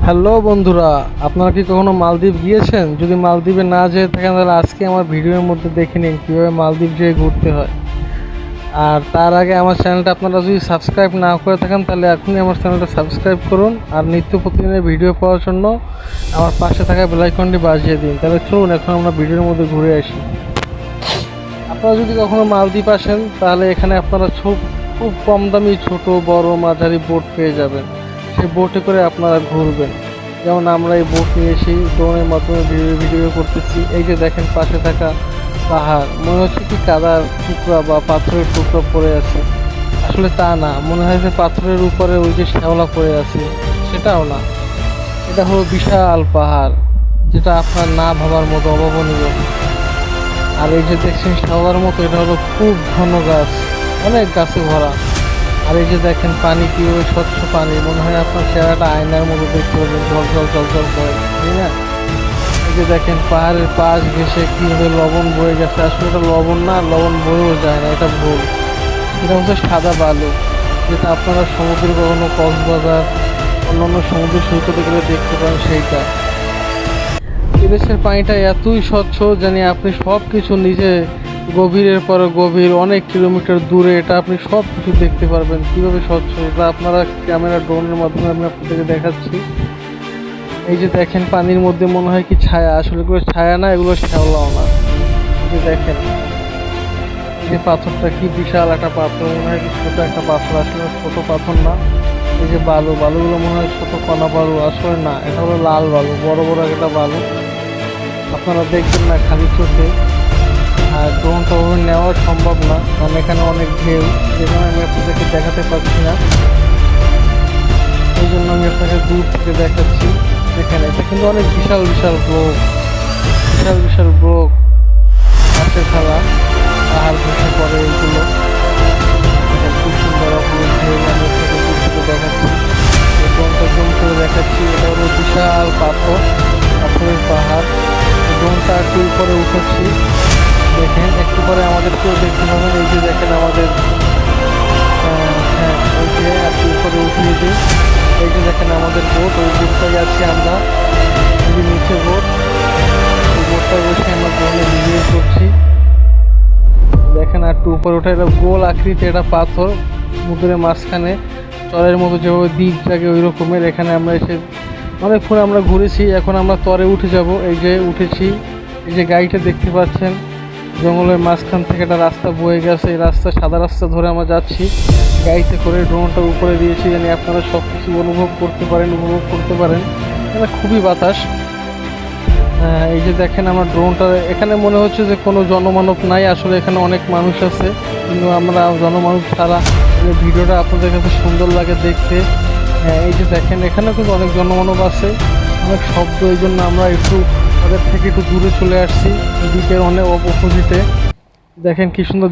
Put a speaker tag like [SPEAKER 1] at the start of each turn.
[SPEAKER 1] Hello বন্ধুরা, আপনারা কি কখনো মালদ্বীপ গিয়েছেন? যদি মালদ্বীপে না যেয়ে থাকেন তাহলে আজকে আমার ভিডিওর মধ্যে দেখে নিন কীভাবে মালদ্বীপ যেয়ে ঘুরতে হয়। আর তার আগে আমার চ্যানেলটা আপনারা যদি সাবস্ক্রাইব না করে থাকেন তাহলে এখনই আমার চ্যানেলটা সাবস্ক্রাইব করুন, আর নিত্য প্রতিদিনের ভিডিও পাওয়ার জন্য আমার পাশে থাকা বেল আইকনটি বাজিয়ে দিন। তাহলে চলুন এখন আমরা ভিডিওর মধ্যে ঘুরে আসি। আপনারা যদি কখনো মালদ্বীপ আসেন তাহলে এখানে আপনারা খুব কম দামি ছোট বড় মাঝারি বোট পেয়ে যাবেন। সেই বোটে করে আপনারা ঘুরবেন। যেমন আমরা এই বোট নিয়ে এসে ড্রোনের মাধ্যমে ভিডিও করতেছি। এই যে দেখেন পাশে থাকা পাহাড়, মনে হচ্ছে কি কাদার টুকরা বা পাথরের টুকরা পড়ে আছে। আসলে তা না, মনে হয় যে পাথরের উপরে ওই যে শ্যাওলা পড়ে আছে, সেটাও না। এটা হলো বিশাল পাহাড়, যেটা আপনার না ভাবার মতো অভাবনীয়। আর এই যে দেখছেন শ্যাওলার মতো, এটা হলো খুব ঘন গাছ, অনেক গাছে ভরা। আর এই যে দেখেন পানি কীভাবে স্বচ্ছ পানি, মনে হয় আপনার চেহারাটা আয়নার মতো দেখতে পাবেন, ঝলঝল করে, তাই না? এই যে দেখেন পাহাড়ের পাশ ঘেঁষে কীভাবে লবণ বয়ে গেছে। আসলে এটা লবণ না, লবণ বয়েও যায় না, এটা ভুল। এটা হচ্ছে সাদা বালু, যেটা আপনারা সমুদ্রে কখনো কক্সবাজার অন্যান্য সমুদ্র সৈকতে গেলে দেখতে পান সেইটা। এদেশের পানিটা এতই স্বচ্ছ জানি আপনি সব কিছু নিজে গভীরের পরে গভীর অনেক কিলোমিটার দূরে এটা আপনি সব কিছু দেখতে পারবেন। কীভাবে স্বচ্ছ এটা আপনারা ক্যামেরা ড্রোনের মাধ্যমে আমি আপনাদেরকে দেখাচ্ছি। এই যে দেখেন পানির মধ্যে মনে হয় কি ছায়া, আসলে এগুলো ছায়া না, এগুলো শ্যাওলাও না। এই যে দেখেন এই পাথরটা কি বিশাল একটা পাথর, মনে হয় কি ছোটো একটা পাথর, আসলে ছোটো পাথর না। এই যে বালুগুলো মনে হয় ছোটো কণা বালু, আসলে না, এটা হলো লাল বালু, বড় বড় একটা বালু। আপনারা দেখবেন না খালি চোখে। আর ড্রোনটা ওভাবে নেওয়া সম্ভব না, কারণ এখানে অনেক ঢেউ, যেখানে আমি আপনাদেরকে দেখাতে পারছি না। এই জন্য আমি আপনাকে দূর থেকে দেখাচ্ছি। এখানে এটা কিন্তু অনেক বিশাল বিশাল ব্লক মাছের খেলা, পাহাড় ঘুষে পড়ে এইগুলো। খুব সুন্দর অপূর্ব ঢেউ, আমি আপনাকে দূর থেকে দেখাচ্ছি, ড্রোনটা জুম করে দেখাচ্ছি। এটা হলো বিশাল পাথরের পাহাড়। ড্রোনটা একটু উপরে উঠেছি, দেখেন একটু পরে আমাদেরকেও দেখতে পাবেন। এই যে দেখেন আমাদের হ্যাঁ, ওই যে একটু উপরে উঠিয়ে দিই। এই যে দেখেন আমাদের বোট, ওই বোটটাই আছি আমরা, এই যে নিচে বোট, ওই বোটটা বসে আমরা ড্রোনে ভিডিও করছি। দেখেন আর একটু উপরে ওঠা, এটা গোল আকৃতি, এটা পাথর সমুদ্রের মাঝখানে চরের মতো যেভাবে দ্বীপ জাগে ওই রকমের। এখানে আমরা এসে অনেকক্ষণ আমরা ঘুরেছি, এখন আমরা তরে উঠে যাব। এই যে উঠেছি, এই যে গাড়িটা দেখতে পাচ্ছেন, জঙ্গলের মাঝখান থেকে একটা রাস্তা বয়ে গেছে, এই রাস্তা সাদা রাস্তা ধরে আমরা যাচ্ছি গাড়িতে করে। ড্রোনটা উপরে দিয়েছি জানি আপনারা সব কিছু উপভোগ করতে পারেন। এখানে খুবই বাতাস। এই যে দেখেন আমার ড্রোনটা, এখানে মনে হচ্ছে যে কোনো জনমানব নাই, আসলে এখানে অনেক মানুষ আছে, কিন্তু আমরা জনমানব ছাড়া ভিডিওটা আপনাদের কাছে সুন্দর লাগে দেখতে। এই যে দেখেন এখানেও কিন্তু অনেক জনমানব আছে, অনেক শব্দ, এই জন্য আমরা একটু তাদের থেকে একটু দূরে চলে আসছি, দ্বীপের অনেক অপোজিটে। দেখেন কি সুন্দর